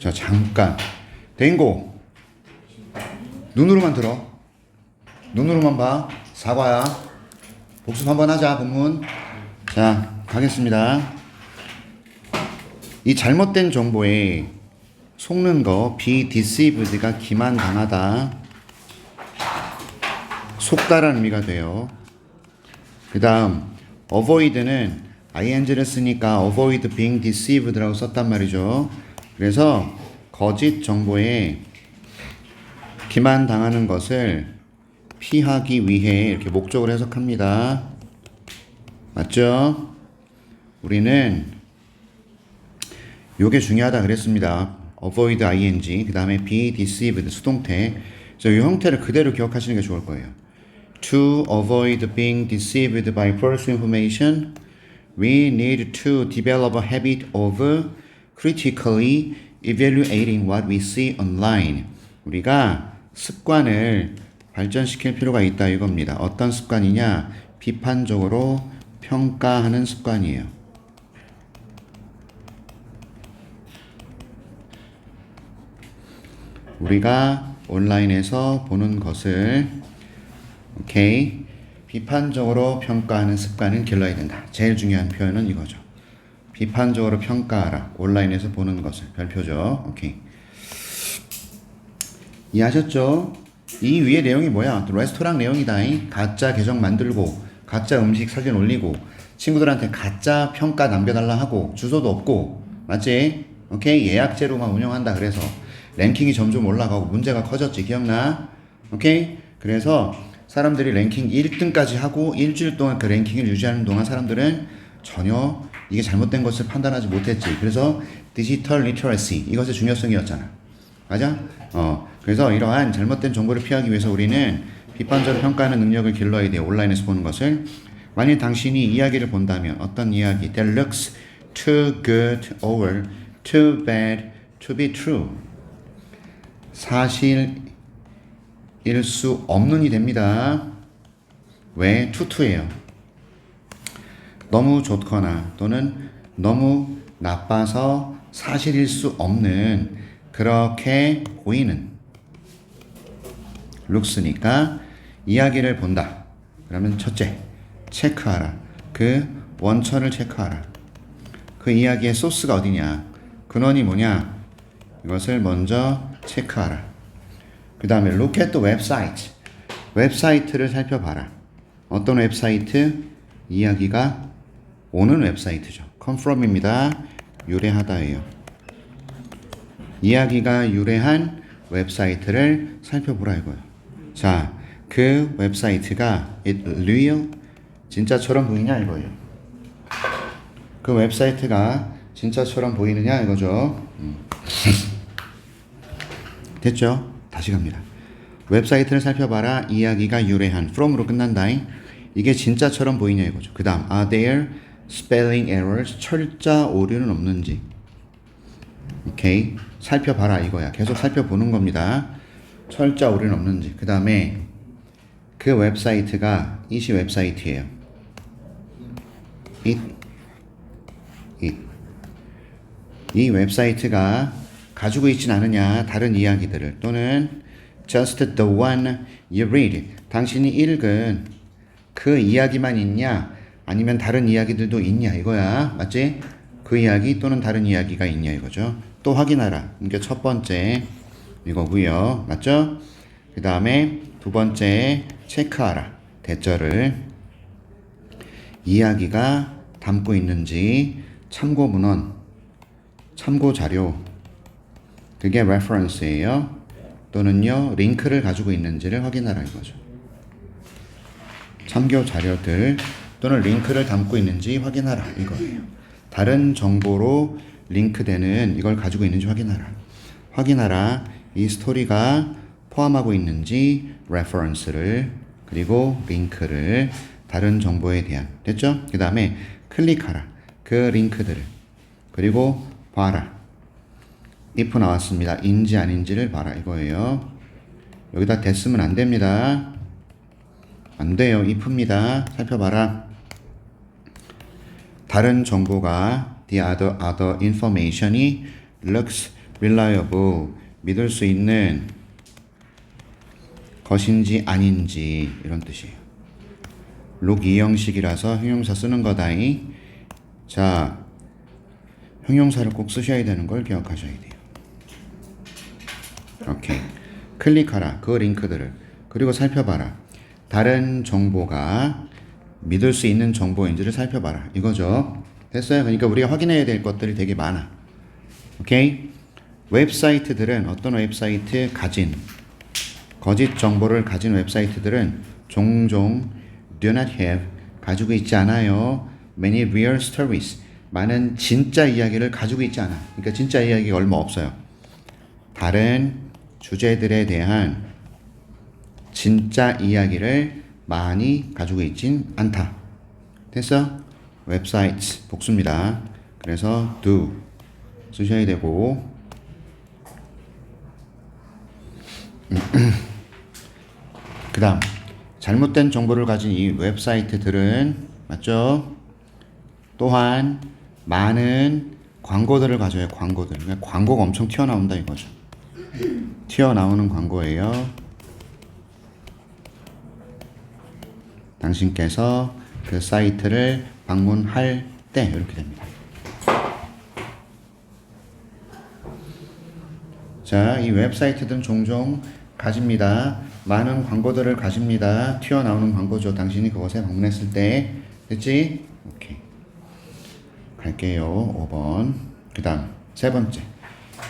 자, 잠깐. 댕고. 눈으로만 들어. 눈으로만 봐. 사과야. 복습 한번 하자, 본문. 자, 가겠습니다. 이 잘못된 정보에 속는 거, be deceived가 기만당하다. 속다라는 의미가 돼요. 그 다음, avoid는 ing를 쓰니까 avoid being deceived라고 썼단 말이죠. 그래서 거짓 정보에 기만당하는 것을 피하기 위해 이렇게 목적을 해석합니다. 맞죠? 우리는 요게 중요하다 그랬습니다. avoid ing, 그 다음에 be deceived 수동태. 그래서 이 형태를 그대로 기억하시는 게 좋을 거예요. To avoid being deceived by false information, we need to develop a habit of critically evaluating what we see online. 우리가 습관을 발전시킬 필요가 있다 이겁니다. 어떤 습관이냐? 비판적으로 평가하는 습관이에요. 우리가 온라인에서 보는 것을 오케이 비판적으로 평가하는 습관을 길러야 된다. 제일 중요한 표현은 이거죠. 비판적으로 평가하라. 온라인에서 보는 것을 별표죠. 오케이. 이해하셨죠? 이 위에 내용이 뭐야? 레스토랑 내용이다. 가짜 계정 만들고 가짜 음식 사진 올리고 친구들한테 가짜 평가 남겨달라 하고 주소도 없고 맞지? 오케이. 예약제로만 운영한다. 그래서 랭킹이 점점 올라가고 문제가 커졌지. 기억나? 오케이. 그래서 사람들이 랭킹 1등까지 하고 일주일 동안 그 랭킹을 유지하는 동안 사람들은 전혀 이게 잘못된 것을 판단하지 못했지. 그래서 디지털 리터러시 이것의 중요성이었잖아. 맞아? 그래서 이러한 잘못된 정보를 피하기 위해서 우리는 비판적으로 평가하는 능력을 길러야 돼요. 온라인에서 보는 것을. 만일 당신이 이야기를 본다면 어떤 이야기? That looks too good or too bad to be true. 사실일 수 없는이 됩니다. 왜? 투투예요. 너무 좋거나 또는 너무 나빠서 사실일 수 없는 그렇게 보이는 looks니까 이야기를 본다. 그러면 첫째, 체크하라. 그 원천을 체크하라. 그 이야기의 소스가 어디냐? 근원이 뭐냐? 이것을 먼저 체크하라. 그 다음에 look at the website. 웹사이트를 살펴봐라. 어떤 웹사이트? 이야기가 오는 웹사이트죠. come from입니다. 유래하다예요. 이야기가 유래한 웹사이트를 살펴보라 이거예요. 자, 그 웹사이트가 it real? 진짜처럼 보이냐 이거예요. 그 웹사이트가 진짜처럼 보이느냐 이거죠. 됐죠? 다시 갑니다. 웹사이트를 살펴봐라. 이야기가 유래한 from으로 끝난다. 이게 진짜처럼 보이냐 이거죠. 그 다음 are there spelling errors? 철자 오류는 없는지. 오케이. 살펴봐라 이거야. 계속 살펴보는 겁니다. 철자 오류는 없는지. 그 다음에 그 웹사이트가 이시 웹사이트예요. 이 웹사이트가 가지고 있진 않으냐 다른 이야기들을 또는 just the one you read 당신이 읽은 그 이야기만 있냐 아니면 다른 이야기들도 있냐 이거야. 맞지? 그 이야기 또는 다른 이야기가 있냐 이거죠. 또 확인하라. 이게 첫 번째 이거고요. 맞죠? 그 다음에 두 번째 체크하라. 대절을 이야기가 담고 있는지 참고 문헌 참고 자료 그게 reference예요. 또는요 링크를 가지고 있는지를 확인하라 이거죠. 참고 자료들 또는 링크를 담고 있는지 확인하라 이거예요. 다른 정보로 링크되는 이걸 가지고 있는지 확인하라. 이 스토리가 포함하고 있는지 reference를 그리고 링크를 다른 정보에 대한 됐죠? 그 다음에 클릭하라. 그 링크들을 그리고 봐라. if 나왔습니다. 인지 아닌지를 봐라 이거예요. 여기다 됐으면 안 됩니다. 안 돼요. if입니다. 살펴봐라. 다른 정보가 the other information이 looks reliable, 믿을 수 있는 것인지 아닌지 이런 뜻이에요. look 이 형식이라서 형용사 쓰는 거다잉. 자, 형용사를 꼭 쓰셔야 되는 걸 기억하셔야 돼요. 오케이. 클릭하라. 그 링크들을. 그리고 살펴봐라. 다른 정보가 믿을 수 있는 정보인지를 살펴봐라. 이거죠. 됐어요? 그러니까 우리가 확인해야 될 것들이 되게 많아. 오케이? 웹사이트들은 어떤 웹사이트 가진 거짓 정보를 가진 웹사이트들은 종종 do not have 가지고 있지 않아요. many real stories 많은 진짜 이야기를 가지고 있지 않아. 그러니까 진짜 이야기가 얼마 없어요. 다른 주제들에 대한 진짜 이야기를 많이 가지고 있진 않다. 됐어? 웹사이트 복수입니다. 그래서 do 쓰셔야 되고 그 다음 잘못된 정보를 가진 이 웹사이트들은 맞죠? 또한 많은 광고들을 가져요. 광고들. 그러니까 광고가 엄청 튀어나온다 이거죠. 튀어나오는 광고예요. 당신께서 그 사이트를 방문할 때 이렇게 됩니다. 자, 이 웹사이트들은 종종 가집니다. 많은 광고들을 가집니다. 튀어나오는 광고죠. 당신이 그것에 방문했을 때. 됐지? 오케이. 갈게요. 5번. 그 다음 세 번째.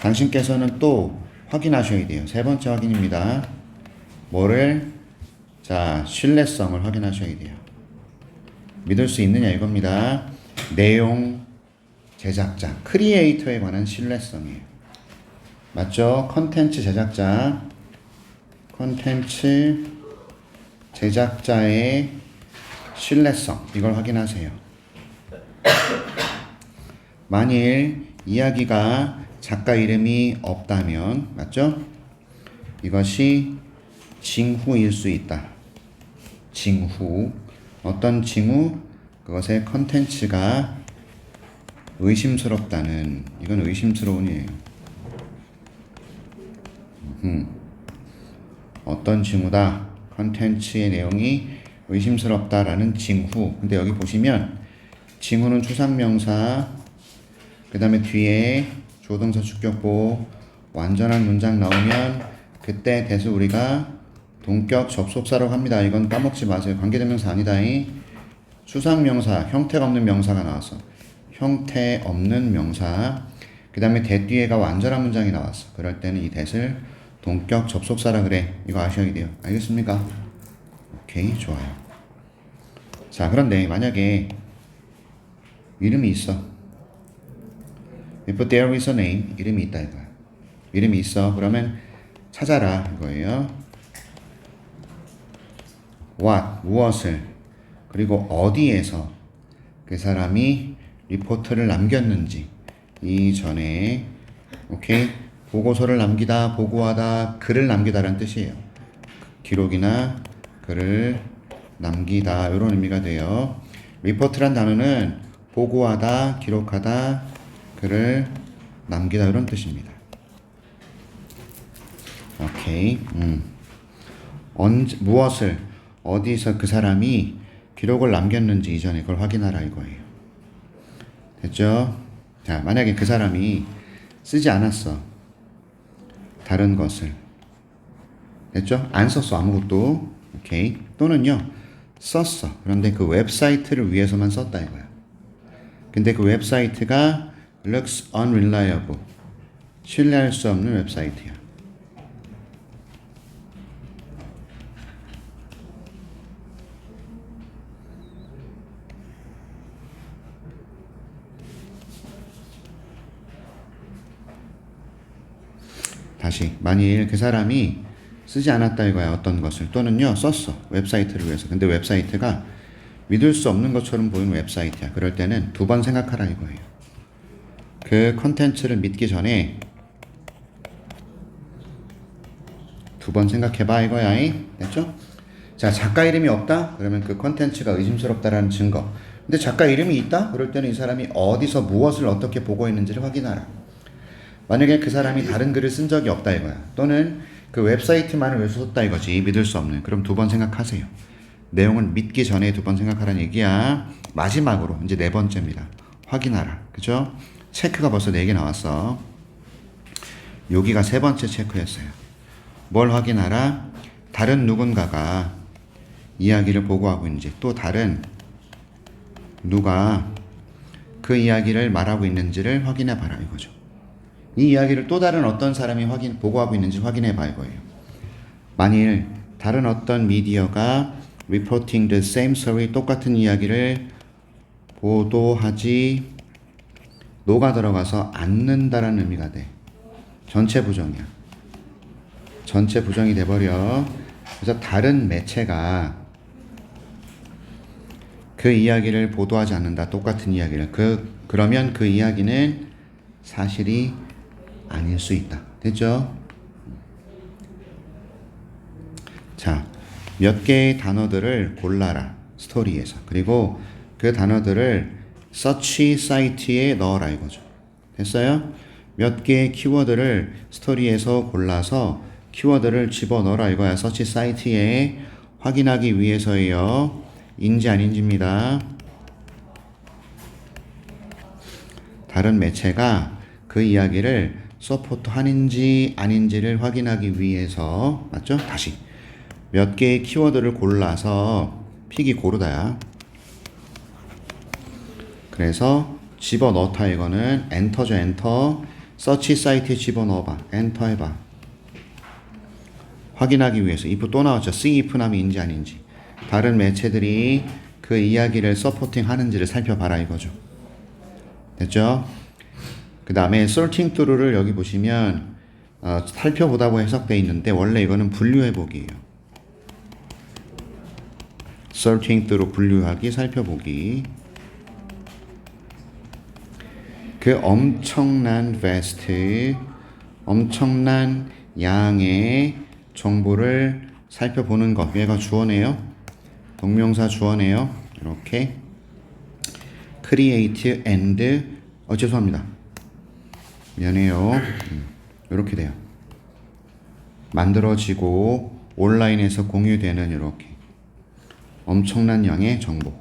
당신께서는 또 확인하셔야 돼요. 세 번째 확인입니다. 뭐를? 자, 신뢰성을 확인하셔야 돼요. 믿을 수 있느냐 이겁니다. 내용 제작자, 크리에이터에 관한 신뢰성이에요. 맞죠? 컨텐츠 제작자, 컨텐츠 제작자의 신뢰성, 이걸 확인하세요. 만일 이야기가 작가 이름이 없다면, 맞죠? 이것이 징후일 수 있다. 징후. 어떤 징후? 그것의 컨텐츠가 의심스럽다는, 이건 의심스러운 일이에요. 어떤 징후다. 컨텐츠의 내용이 의심스럽다라는 징후. 근데 여기 보시면 징후는 추상명사, 그 다음에 뒤에 조동사 주격보 완전한 문장 나오면 그때 대수 우리가 동격 접속사라고 합니다. 이건 까먹지 마세요. 관계대명사 아니다잉. 추상명사, 형태가 없는 명사가 나왔어. 형태 없는 명사. 그 다음에 대 뒤에가 완전한 문장이 나왔어. 그럴 때는 이 대를 동격 접속사라 그래. 이거 아셔야 돼요. 알겠습니까? 오케이, 좋아요. 자, 그런데 만약에 이름이 있어. If there is a name, 이름이 있다 이거야. 이름이 있어. 그러면 찾아라 이거예요. What, 무엇을, 그리고 어디에서 그 사람이 리포트를 남겼는지 이전에, 오케이, 보고서를 남기다, 보고하다, 글을 남기다라는 뜻이에요. 기록이나 글을 남기다 이런 의미가 돼요. 리포트란 단어는 보고하다, 기록하다, 글을 남기다 이런 뜻입니다. 오케이. 언제, 무엇을, 어디서 그 사람이 기록을 남겼는지 이전에 그걸 확인하라 이거예요. 됐죠? 자, 만약에 그 사람이 쓰지 않았어. 다른 것을. 됐죠? 안 썼어. 아무것도. 오케이. 또는요. 썼어. 그런데 그 웹사이트를 위해서만 썼다 이거야. 근데 그 웹사이트가 looks unreliable. 신뢰할 수 없는 웹사이트야. 다시 만일 그 사람이 쓰지 않았다 이거야. 어떤 것을. 또는요 썼어. 웹사이트를 위해서. 근데 웹사이트가 믿을 수 없는 것처럼 보이는 웹사이트야. 그럴 때는 두 번 생각하라 이거예요. 그 컨텐츠를 믿기 전에 두 번 생각해봐 이거야. 됐죠? 자, 작가 이름이 없다? 그러면 그 컨텐츠가 의심스럽다라는 증거. 근데 작가 이름이 있다? 그럴 때는 이 사람이 어디서 무엇을 어떻게 보고했는지를 확인하라. 만약에 그 사람이 다른 글을 쓴 적이 없다 이거야. 또는 그 웹사이트만을 왜 썼다 이거지. 믿을 수 없는. 그럼 두 번 생각하세요. 내용을 믿기 전에 두 번 생각하라는 얘기야. 마지막으로 이제 네 번째입니다. 확인하라. 그죠? 체크가 벌써 4개 나왔어. 여기가 세 번째 체크였어요. 뭘 확인하라? 다른 누군가가 이야기를 보고하고 있는지, 또 다른 누가 그 이야기를 말하고 있는지를 확인해 봐라 이거죠. 이 이야기를 또 다른 어떤 사람이 보고하고 있는지 확인해 봐 이거예요. 만일 다른 어떤 미디어가 reporting the same story, 똑같은 이야기를 보도하지 노가 들어가서 않는다라는 의미가 돼. 전체 부정이야. 전체 부정이 돼버려. 그래서 다른 매체가 그 이야기를 보도하지 않는다. 똑같은 이야기를. 그러면 그 이야기는 사실이 아닐 수 있다. 됐죠? 자, 몇 개의 단어들을 골라라. 스토리에서. 그리고 그 단어들을 서치 사이트에 넣어라 이거죠. 됐어요? 몇 개의 키워드를 스토리에서 골라서 키워드를 집어넣어라 이거야. 서치 사이트에 확인하기 위해서예요. 인지 아닌지입니다. 다른 매체가 그 이야기를 서포트 하는지 아닌지를 확인하기 위해서, 맞죠? 다시 몇 개의 키워드를 골라서, 픽이 고르다야. 그래서 집어넣다 이거는 엔터죠. 엔터. 서치 사이트에 집어넣어봐. 엔터 해봐. 확인하기 위해서. if 또 나왔죠. see if 남이 인지 아닌지. 다른 매체들이 그 이야기를 서포팅 하는지를 살펴봐라 이거죠. 됐죠? 그 다음에 sorting through를 여기 보시면 살펴보다고 해석되어 있는데 원래 이거는 분류해보기예요. sorting through 분류하기, 살펴보기. 그 엄청난 vast, 엄청난 양의 정보를 살펴보는 것. 얘가 주어네요. 동명사 주어네요. 이렇게 create and 죄송합니다. 미안해요. 이렇게 돼요. 만들어지고 온라인에서 공유되는 이렇게 엄청난 양의 정보.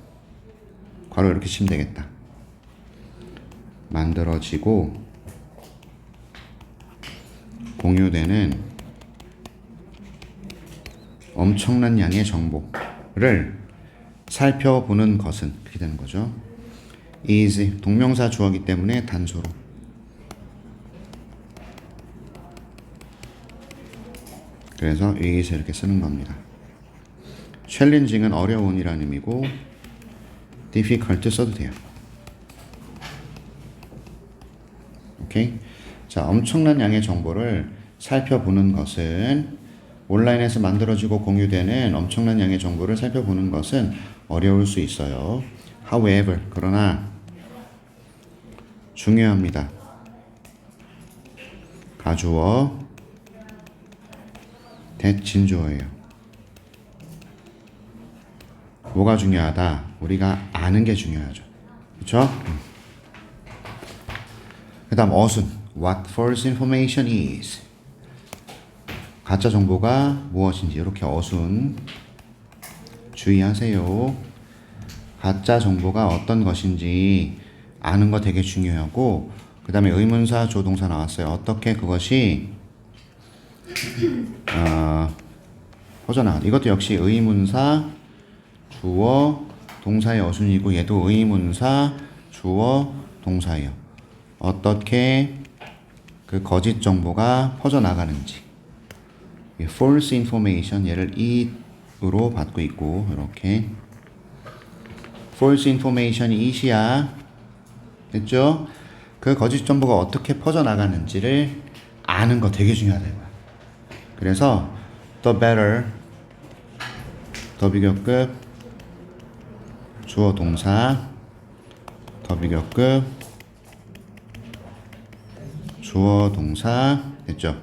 괄호 이렇게 치면 되겠다. 만들어지고 공유되는 엄청난 양의 정보를 살펴보는 것은, 그렇게 되는 거죠. is 동명사 주어기 때문에 단수로. 그래서 is 이렇게 쓰는 겁니다. challenging은 어려운이라는 의미고 difficult 써도 돼요. 오케이. 자, 엄청난 양의 정보를 살펴보는 것은, 온라인에서 만들어지고 공유되는 엄청난 양의 정보를 살펴보는 것은 어려울 수 있어요. However, 그러나 중요합니다. 가주어, 대진주어예요. 뭐가 중요하다? 우리가 아는 게 중요하죠. 그렇죠? 그 다음 어순. What false information is. 가짜 정보가 무엇인지. 이렇게 어순 주의하세요. 가짜 정보가 어떤 것인지 아는 거 되게 중요하고, 그 다음에 의문사 조동사 나왔어요. 어떻게 그것이 퍼져나가. 이것도 역시 의문사 주어 동사의 어순이고, 얘도 의문사 주어 동사예요. 어떻게 그 거짓 정보가 퍼져나가는지. false information, 얘를 it으로 받고 있고, 이렇게 false information이 it이야. 됐죠? 그 거짓 정보가 어떻게 퍼져나가는지를 아는 거 되게 중요하다 이거야. 그래서 the better, 더 비교급 주어 동사, 더 비교급 주어 동사. 됐죠?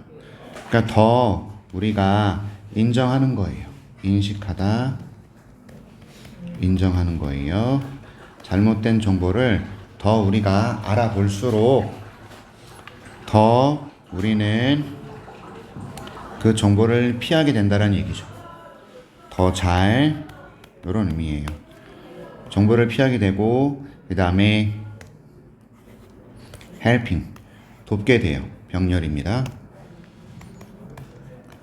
그러니까 더 우리가 인정하는 거예요. 인식하다, 인정하는 거예요. 잘못된 정보를 더 우리가 알아볼수록 더 우리는 그 정보를 피하게 된다는 얘기죠. 더 잘, 이런 의미예요. 정보를 피하게 되고, 그 다음에 helping, 돕게 돼요. 병렬입니다.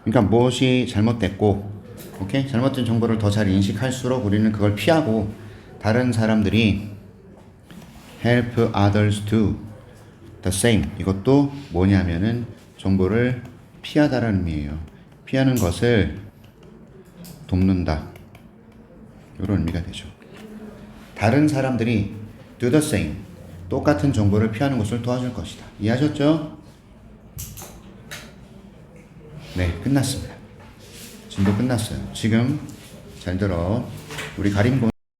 그러니까 무엇이 잘못됐고, 오케이? 잘못된 정보를 더 잘 인식할수록 우리는 그걸 피하고 다른 사람들이 help others do the same. 이것도 뭐냐면은 정보를 피하다라는 의미예요. 피하는 것을 돕는다. 이런 의미가 되죠. 다른 사람들이 do the same. 똑같은 정보를 피하는 것을 도와줄 것이다. 이해하셨죠? 네, 끝났습니다. 진도 끝났어요. 지금 잘 들어. 우리 가림